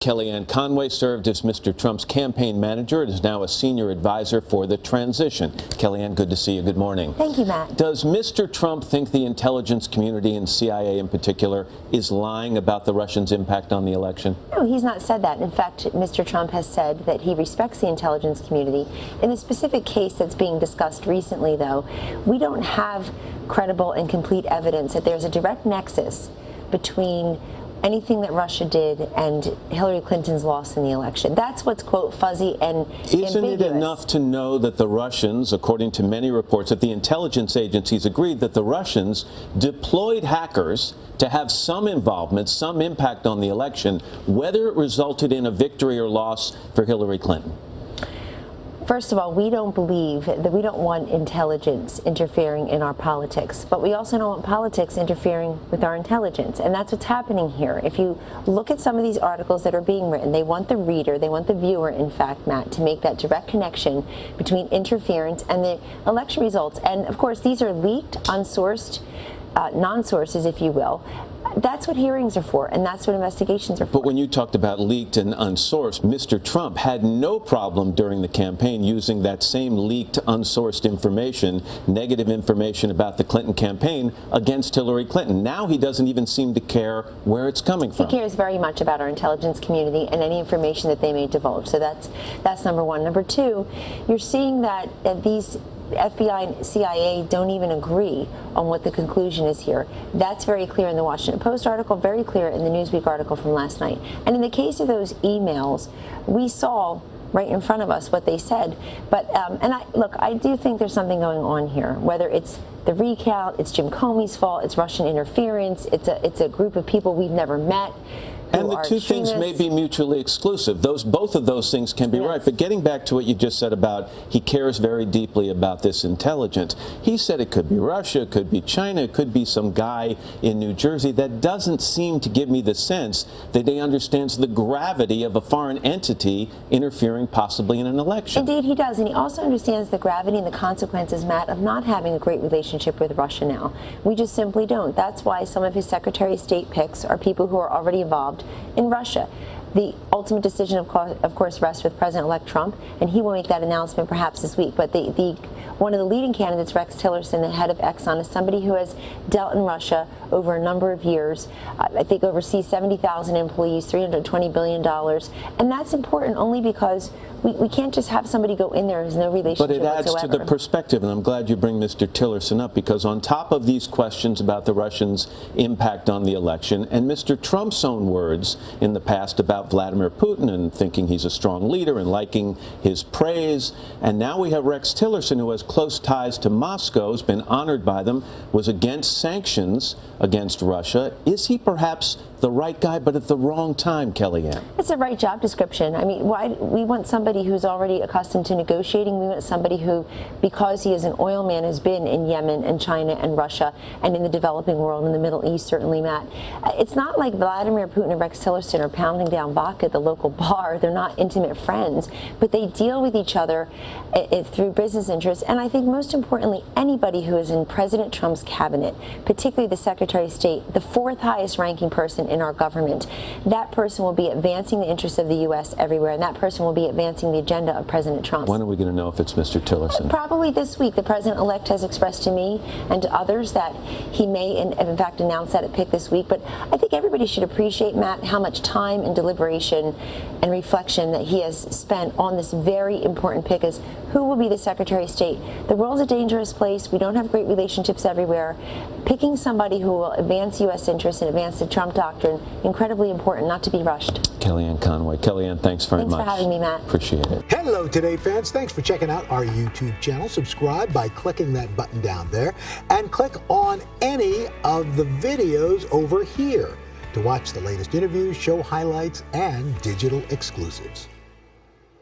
Kellyanne Conway served as Mr. Trump's campaign manager and is now a senior advisor for the transition. Kellyanne, good to see you. Good morning. Thank you, Matt. Does Mr. Trump think the intelligence community and CIA in particular is lying about the Russians' impact on the election? No, he's not said that. In fact, Mr. Trump has said that he respects the intelligence community. In the specific case that's being discussed recently, though, we don't have credible and complete evidence that there's a direct nexus between anything that Russia did and Hillary Clinton's loss in the election. That's what's, quote, fuzzy and ambiguous. Isn't it enough to know that the Russians, according to many reports, that the intelligence agencies agreed that the Russians deployed hackers to have some involvement, some impact on the election, whether it resulted in a victory or loss for Hillary Clinton? First of all, we don't believe that we don't want intelligence interfering in our politics, but we also don't want politics interfering with our intelligence, and that's what's happening here. If you look at some of these articles that are being written, they want the reader, they want the viewer, in fact, Matt, to make that direct connection between interference and the election results. And of course, these are leaked, unsourced, non-sources, if you will. That's what hearings are for, and that's what investigations are for. But when you talked about leaked and unsourced, Mr. Trump had no problem during the campaign using that same leaked, unsourced information, negative information about the Clinton campaign against Hillary Clinton. Now he doesn't even seem to care where it's coming from. He cares very much about our intelligence community and any information that they may divulge. So that's number one. Number two, you're seeing that these FBI and CIA don't even agree on what the conclusion is here. That's very clear in the Washington Post article, very clear in the Newsweek article from last night. And in the case of those emails, we saw right in front of us what they said. But look, I do think there's something going on here. Whether it's the recount, it's Jim Comey's fault, it's Russian interference, it's a group of people we've never met. And the two things may be mutually exclusive. Both of those things can be right. But getting back to what you just said about he cares very deeply about this intelligence, he said it could be Russia, it could be China, it could be some guy in New Jersey. That doesn't seem to give me the sense that he understands the gravity of a foreign entity interfering possibly in an election. Indeed, he does. And he also understands the gravity and the consequences, Matt, of not having a great relationship with Russia now. We just simply don't. That's why some of his Secretary of State picks are people who are already involved in Russia. The ultimate decision, of course, rests with President-elect Trump, and he will make that announcement perhaps this week. But one of the leading candidates, Rex Tillerson, the head of Exxon, is somebody who has dealt in Russia over a number of years. I think oversees 70,000 employees, $320 billion. And that's important only because we can't just have somebody go in there who has no relationship whatsoever. But it adds to the perspective, and I'm glad you bring Mr. Tillerson up, because on top of these questions about the Russians' impact on the election, and Mr. Trump's own words in the past about Vladimir Putin and thinking he's a strong leader and liking his praise, and now we have Rex Tillerson, who has close ties to Moscow, has been honored by them, was against sanctions against Russia. Is he perhaps the right guy, but at the wrong time, Kellyanne? It's the right job description. I mean, we want somebody who's already accustomed to negotiating. We want somebody who, because he is an oil man, has been in Yemen and China and Russia and in the developing world, in the Middle East, certainly, Matt. It's not like Vladimir Putin and Rex Tillerson are pounding down vodka at the local bar. They're not intimate friends, but they deal with each other through business interests. And I think most importantly, anybody who is in President Trump's cabinet, particularly the Secretary of State, the fourth highest ranking person in our government, that person will be advancing the interests of the U.S. everywhere, and that person will be advancing the agenda of President Trump. When are we going to know if it's Mr. Tillerson? Probably this week. The president-elect has expressed to me and to others that he may, in fact, announce that at pick this week. But I think everybody should appreciate, Matt, how much time and deliberation and reflection that he has spent on this very important pick as who will be the Secretary of State. The world's a dangerous place. We don't have great relationships everywhere. Picking somebody who will advance U.S. interests and advance the Trump doctrine, incredibly important, not to be rushed. Kellyanne Conway. Kellyanne, thanks very much. Thanks for having me, Matt. Appreciate it. Hello, Today fans. Thanks for checking out our YouTube channel. Subscribe by clicking that button down there and click on any of the videos over here to watch the latest interviews, show highlights, and digital exclusives.